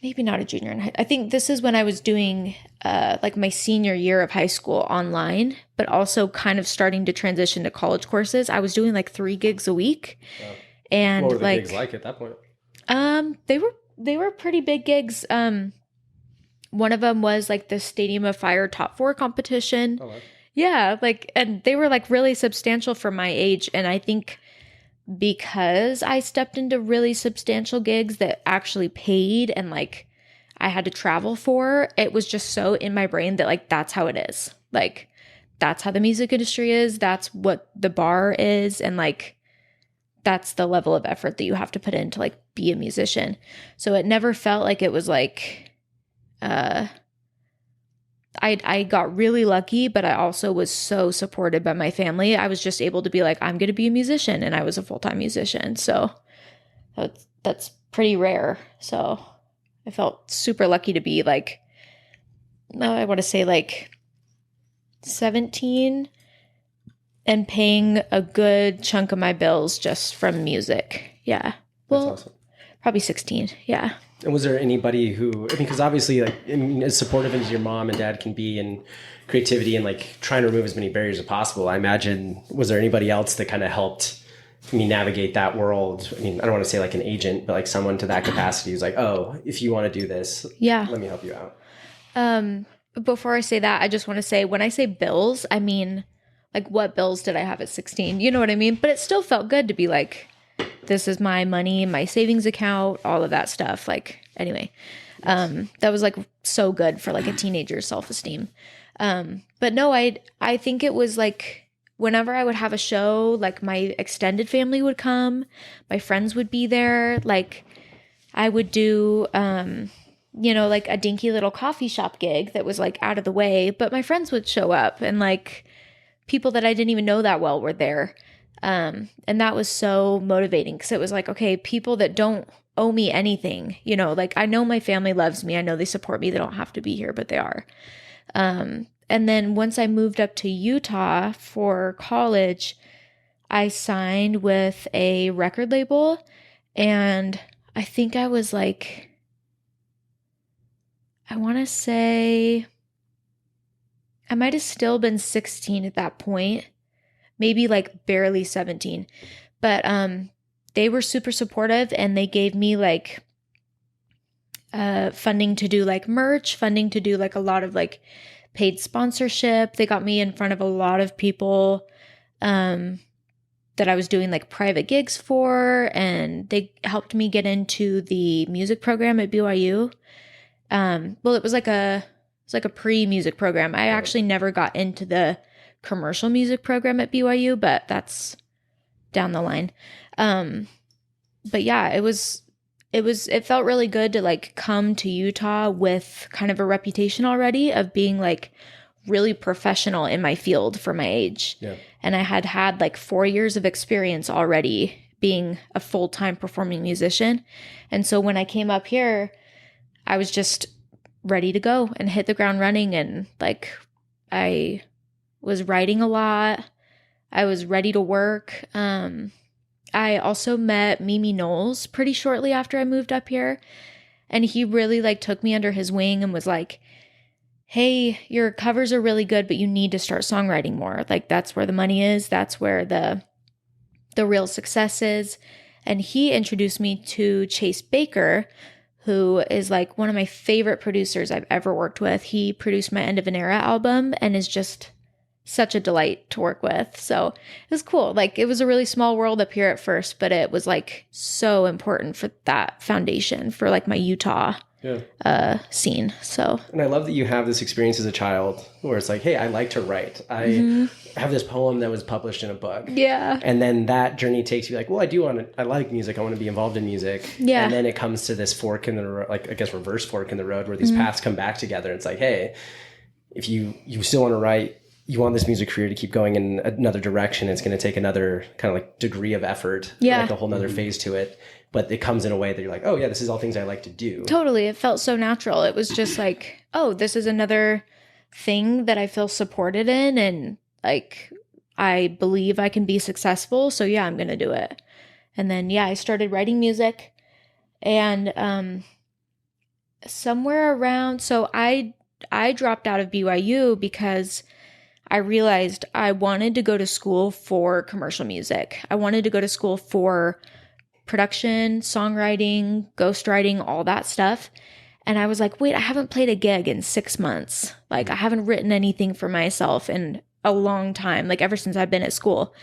maybe not a junior in high, I think this is when I was doing like my senior year of high school online, but also kind of starting to transition to college courses. I was doing like 3 gigs a week. Wow. And what were the like gigs like at that point? They were pretty big gigs. One of them was like the Stadium of Fire Top 4 competition. Oh, wow. Yeah, like, and they were like really substantial for my age. And I think because I stepped into really substantial gigs that actually paid and like I had to travel for, it was just so in my brain that like that's how it is. Like that's how the music industry is. That's what the bar is. And like that's the level of effort that you have to put in to like be a musician. So it never felt like it was like, I got really lucky, but I also was so supported by my family. I was just able to be like, I'm going to be a musician, and I was a full-time musician. So that's pretty rare. So I felt super lucky to be like, I want to say like 17 and paying a good chunk of my bills just from music. Yeah. Well, That's awesome. Probably 16. Yeah. And was there anybody who, I mean, because obviously, like, I mean, as supportive as your mom and dad can be in creativity and like trying to remove as many barriers as possible, I imagine, was there anybody else that kind of helped me navigate that world? I mean, I don't want to say like an agent, but like someone to that capacity who's like, oh, if you want to do this, Yeah. let me help you out. Before I say that, I just want to say, when I say bills, I mean, like, what bills did I have at 16? You know what I mean? But it still felt good to be like, this is my money, my savings account, all of that stuff. Like, anyway, that was like so good for like a teenager's self-esteem. But no, I think it was like, whenever I would have a show, like my extended family would come, my friends would be there. Like I would do, like a dinky little coffee shop gig that was like out of the way, but my friends would show up, and like people that I didn't even know that well were there. And that was so motivating, because it was like, okay, people that don't owe me anything, like I know my family loves me. I know they support me. They don't have to be here, but they are. And then once I moved up to Utah for college, I signed with a record label, and I think I was like, I want to say I might have still been 16 at that point, maybe like barely 17. But they were super supportive, and they gave me like funding to do like merch, funding to do like a lot of like paid sponsorship. They got me in front of a lot of people that I was doing like private gigs for, and they helped me get into the music program at BYU. Well, it was like a pre-music program. I actually never got into the commercial music program at BYU, but that's down the line. But yeah, it felt really good to like come to Utah with kind of a reputation already of being like really professional in my field for my age. Yeah. And I had like 4 years of experience already being a full-time performing musician. And so when I came up here, I was just ready to go and hit the ground running. And like, I was writing a lot. I was ready to work. I also met Mimi Knowles pretty shortly after I moved up here. And he really like took me under his wing and was like, hey, your covers are really good, but you need to start songwriting more. Like that's where the money is. That's where the real success is. And he introduced me to Chase Baker, who is like one of my favorite producers I've ever worked with. He produced my End of an Era album and is just such a delight to work with. So it was cool. Like it was a really small world up here at first, but it was like so important for that foundation for like my Utah scene. So, and I love that you have this experience as a child where it's like, hey, I like to write. I have this poem that was published in a book. Yeah. And then that journey takes you like, well, I like music. I want to be involved in music. Yeah. And then it comes to this fork in the road, like I guess reverse fork in the road, where these paths come back together. It's like, hey, if you still want to write, you want this music career to keep going in another direction, it's going to take another kind of like degree of effort, like a whole nother phase to it. But it comes in a way that you're like, oh yeah, this is all things I like to do. Totally. It felt so natural. It was just like, oh, this is another thing that I feel supported in, and like, I believe I can be successful. So yeah, I'm going to do it. And then, I started writing music, and somewhere around, so I dropped out of BYU because I realized I wanted to go to school for commercial music. I wanted to go to school for production, songwriting, ghostwriting, all that stuff. And I was like, wait, I haven't played a gig in 6 months. Like I haven't written anything for myself in a long time. Like ever since I've been at school,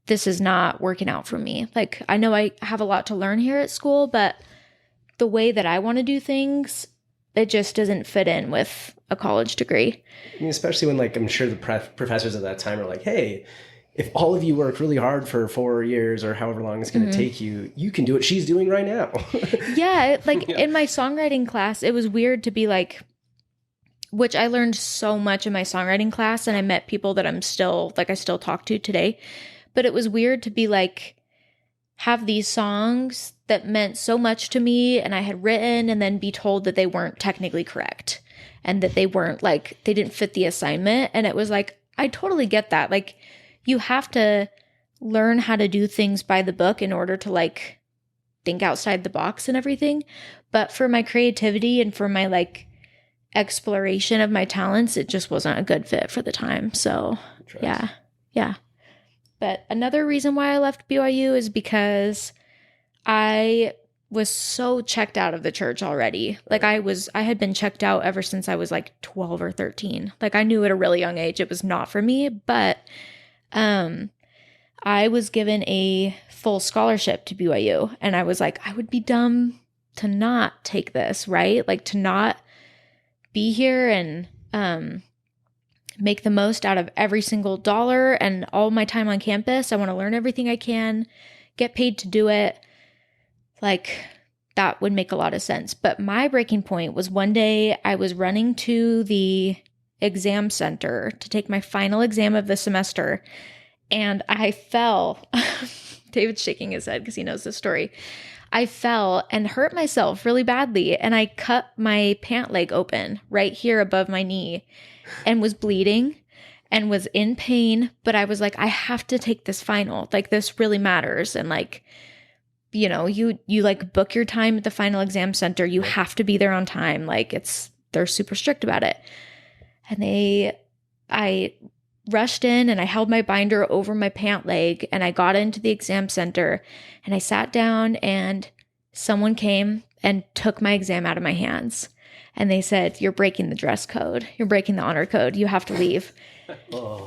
this is not working out for me. Like I know I have a lot to learn here at school, but the way that I want to do things, it just doesn't fit in with a college degree. I mean, especially when like, I'm sure the professors at that time are like, hey, if all of you work really hard for 4 years or however long it's going to take you, you can do what she's doing right now. Yeah. Like in my songwriting class, it was weird to be like, which I learned so much in my songwriting class, and I met people that I still talk to today. But it was weird to be like, have these songs that meant so much to me and I had written, and then be told that they weren't technically correct and that they weren't like, they didn't fit the assignment. And it was like, I totally get that. Like, you have to learn how to do things by the book in order to like think outside the box and everything. But for my creativity and for my like exploration of my talents, it just wasn't a good fit for the time. So yeah. But another reason why I left BYU is because I was so checked out of the church already. Like I had been checked out ever since I was like 12 or 13. Like I knew at a really young age it was not for me, but I was given a full scholarship to BYU, and I was like, I would be dumb to not take this, right? Like to not be here and make the most out of every single dollar and all my time on campus. I want to learn everything I can, get paid to do it. Like that would make a lot of sense. But my breaking point was one day I was running to the exam center to take my final exam of the semester, and I fell. David's shaking his head because he knows this story. I fell and hurt myself really badly, and I cut my pant leg open right here above my knee and was bleeding and was in pain. But I was like, I have to take this final. Like this really matters. And like, you know, you like book your time at the final exam center. You have to be there on time. Like they're super strict about it. And I rushed in and I held my binder over my pant leg, and I got into the exam center and I sat down, and someone came and took my exam out of my hands. And they said, you're breaking the dress code. You're breaking the honor code. You have to leave.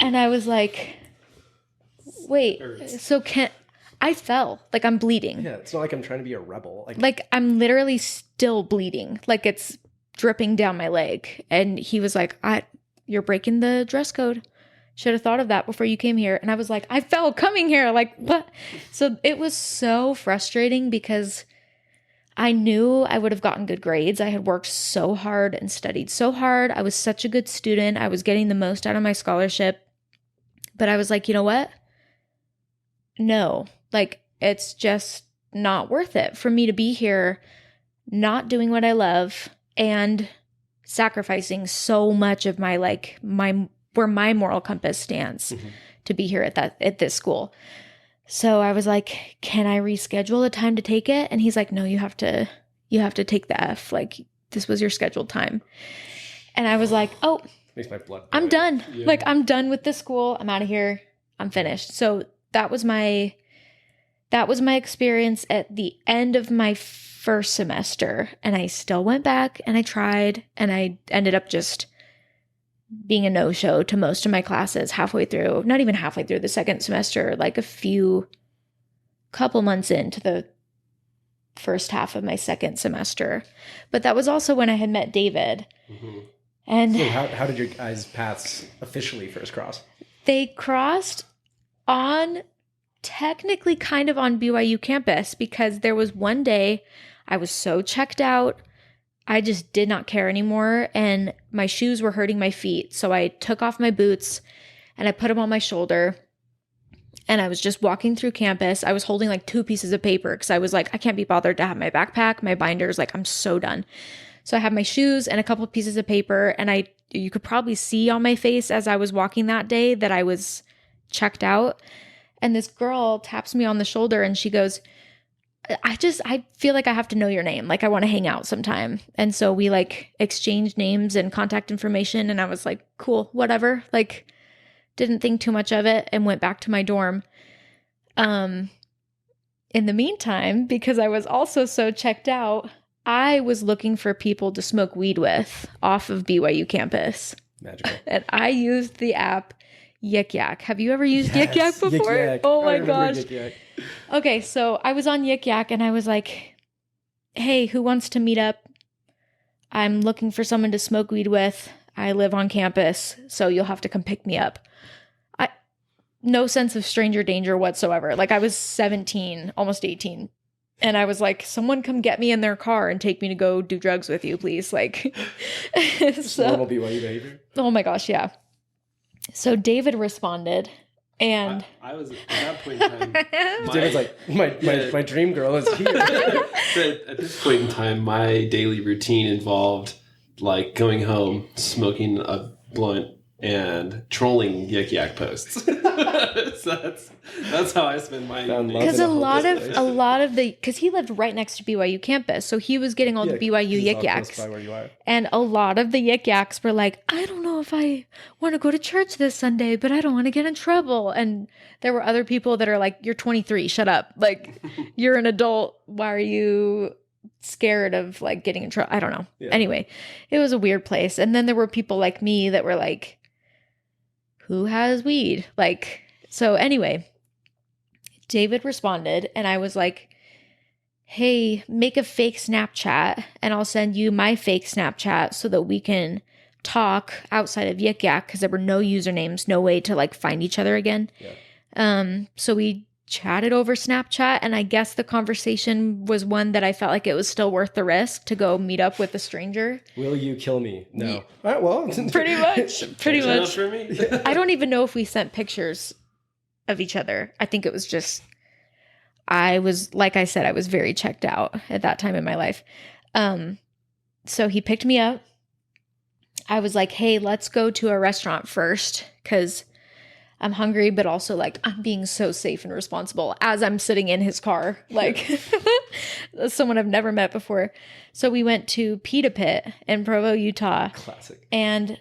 And I was like, wait, so I fell. Like I'm bleeding. Yeah, it's not like I'm trying to be a rebel. Like I'm literally still bleeding. Like it's dripping down my leg. And he was like, you're breaking the dress code. Should have thought of that before you came here. And I was like, I fell coming here. Like what? So it was so frustrating because I knew I would have gotten good grades. I had worked so hard and studied so hard. I was such a good student. I was getting the most out of my scholarship. But I was like, you know what? No, like it's just not worth it for me to be here, not doing what I love and sacrificing so much of my, like where my moral compass stands to be here at this school. So I was like, can I reschedule the time to take it? And he's like, no, you have to take the F. Like this was your scheduled time. And I was like, oh, makes my blood boil. I'm done. Yeah. Like I'm done with this school. I'm out of here. I'm finished. So that was my experience at the end of my first semester. And I still went back and I tried, and I ended up just being a no-show to most of my classes halfway through, not even halfway through the second semester, like couple months into the first half of my second semester. But that was also when I had met David. Mm-hmm. And so how did your guys' paths officially first cross? They crossed technically kind of on BYU campus, because there was one day I was so checked out. I just did not care anymore, and my shoes were hurting my feet. So I took off my boots and I put them on my shoulder, and I was just walking through campus. I was holding like 2 pieces of paper because I was like, I can't be bothered to have my backpack, my binders. Like I'm so done. So I had my shoes and a couple of pieces of paper, and you could probably see on my face as I was walking that day that I was checked out. And this girl taps me on the shoulder and she goes, I feel like I have to know your name. Like I want to hang out sometime. And so we like exchanged names and contact information, and I was like, cool, whatever. Like didn't think too much of it and went back to my dorm. In the meantime, because I was also so checked out, I was looking for people to smoke weed with off of BYU campus. Magical. And I used the app Yik Yak. Have you ever used Yik Yak before? Yik Yak. Oh my gosh. Yik Yak. Okay, so I was on Yik Yak and I was like, hey, who wants to meet up? I'm looking for someone to smoke weed with. I live on campus, so you'll have to come pick me up. no sense of stranger danger whatsoever. Like I was 17, almost 18. And I was like, someone come get me in their car and take me to go do drugs with you, please. Like, so, normal BYU behavior. Oh my gosh, yeah. So David responded, and I was at that point in time. David's like, my dream girl is here. At this point in time, my daily routine involved like going home, smoking a blunt, and trolling Yik Yak posts. So that's how I spend my evening. Because a lot of the because he lived right next to BYU campus, so he was getting all the BYU Yik Yaks, and a lot of the Yik Yaks were like, I don't know if I want to go to church this Sunday, but I don't want to get in trouble. And there were other people that are like, you're 23, shut up, like you're an adult, why are you scared of like getting in trouble? I don't know. Yeah. Anyway, it was a weird place. And then there were people like me that were like, who has weed? Like, so anyway, David responded and I was like, hey, make a fake Snapchat and I'll send you my fake Snapchat so that we can talk outside of Yik Yak, because there were no usernames, no way to like find each other again. Yeah. So we chatted over Snapchat, and I guess the conversation was one that I felt like it was still worth the risk to go meet up with a stranger. Will you kill me? No. All right, well. Pretty much. For me. I don't even know if we sent pictures of each other. I think it was just, like I said, I was very checked out at that time in my life. So he picked me up. I was like, hey, let's go to a restaurant first, because I'm hungry, but also like I'm being so safe and responsible as I'm sitting in his car, like someone I've never met before. So we went to Pita Pit in Provo, Utah. Classic. And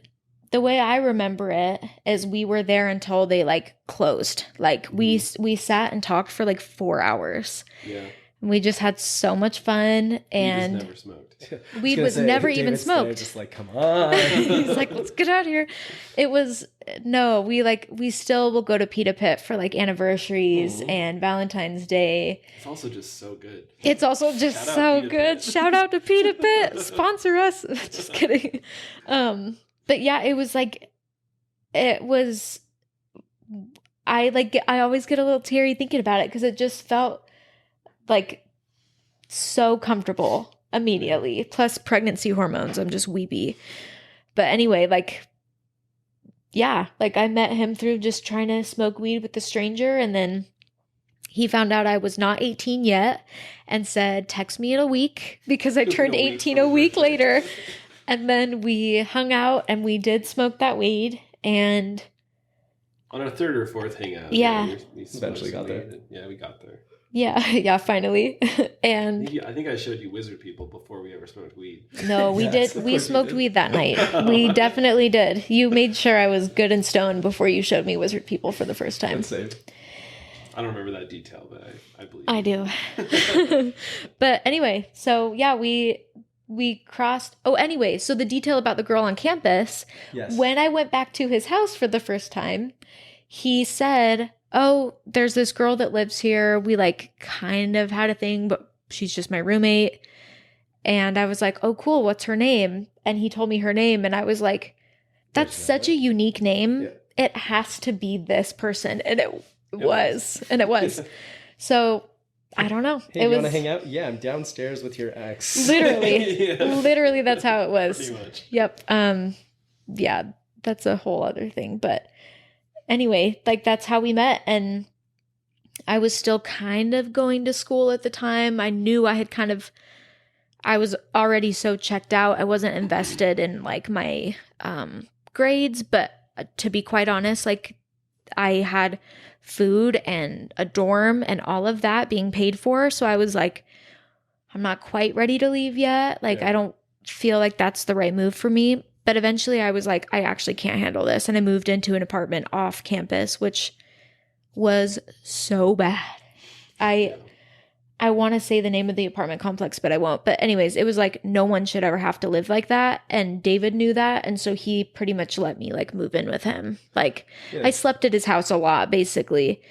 the way I remember it is we were there until they like closed. Like we sat and talked for like 4 hours. Yeah. We just had so much fun, and we just never smoked. Weed was never even smoked. Just like, come on. He's like, let's get out of here. It was we still will go to Pita Pit for like anniversaries and Valentine's Day. It's also just so good. It's also just so good. Shout out to Pita Pit. Sponsor us. Just kidding. But yeah, it was I always get a little teary thinking about it, because it just felt like so comfortable immediately. Plus pregnancy hormones. I'm just weepy. But anyway, like, yeah, like I met him through just trying to smoke weed with a stranger. And then he found out I was not 18 yet and said, text me in a week, because I turned 18 a week later. And then we hung out and we did smoke that weed. And on our third or fourth hangout, we eventually got there. Yeah, we got there. Yeah, finally. And I think I showed you Wizard People before we ever smoked weed. No, we did. We smoked weed that night. We definitely did. You made sure I was good and stoned before you showed me Wizard People for the first time. I don't remember that detail, but I believe I do. But anyway, so yeah, we crossed. Oh, anyway, so the detail about the girl on campus. Yes. When I went back to his house for the first time, he said, oh, there's this girl that lives here. We like kind of had a thing, but she's just my roommate. And I was like, oh, cool. What's her name? And he told me her name. And I was like, that's such a unique name. Yeah. It has to be this person. And it was. And it was. So I don't know. Hey, you want to hang out? Yeah, I'm downstairs with your ex. Literally. Literally, that's how it was. Pretty much. Yep. Yeah, that's a whole other thing. But anyway, like that's how we met. And I was still kind of going to school at the time. I knew I was already so checked out. I wasn't invested in like my grades, but to be quite honest, like I had food and a dorm and all of that being paid for. So I was like, I'm not quite ready to leave yet. Like, I don't feel like that's the right move for me. But eventually I was like, I actually can't handle this. And I moved into an apartment off campus, which was so bad. I want to say the name of the apartment complex, but I won't. But anyways, it was like no one should ever have to live like that. And David knew that. And so he pretty much let me like move in with him. Like I slept at his house a lot, basically.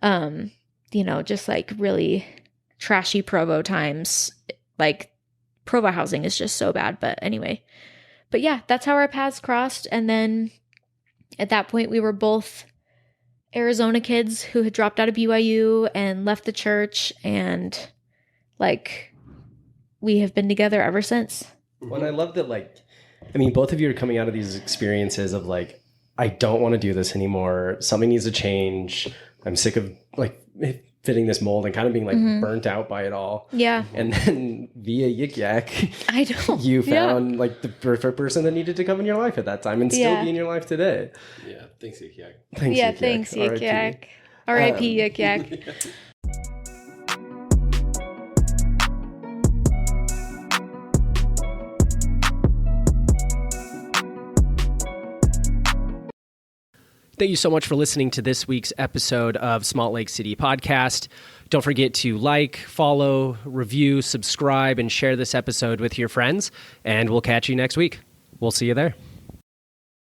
Just like really trashy Provo times. Like Provo housing is just so bad. But anyway. But yeah, that's how our paths crossed. And then at that point, we were both Arizona kids who had dropped out of BYU and left the church, and like we have been together ever since. Well, and I love that, like, I mean, both of you are coming out of these experiences of like, I don't want to do this anymore. Something needs to change. I'm sick of like fitting this mold and kind of being like burnt out by it all. Yeah. And then via Yik Yak, I know. you found like the perfect person that needed to come in your life at that time and still be in your life today. Yeah. Thanks, Yik Yak. Thanks, Yeah, Yik Yak. thanks, Yik R.I.P. Yak. R.I.P. Yik Yak. Thank you so much for listening to this week's episode of Salt Lake City Podcast. Don't forget to like, follow, review, subscribe, and share this episode with your friends. And we'll catch you next week. We'll see you there.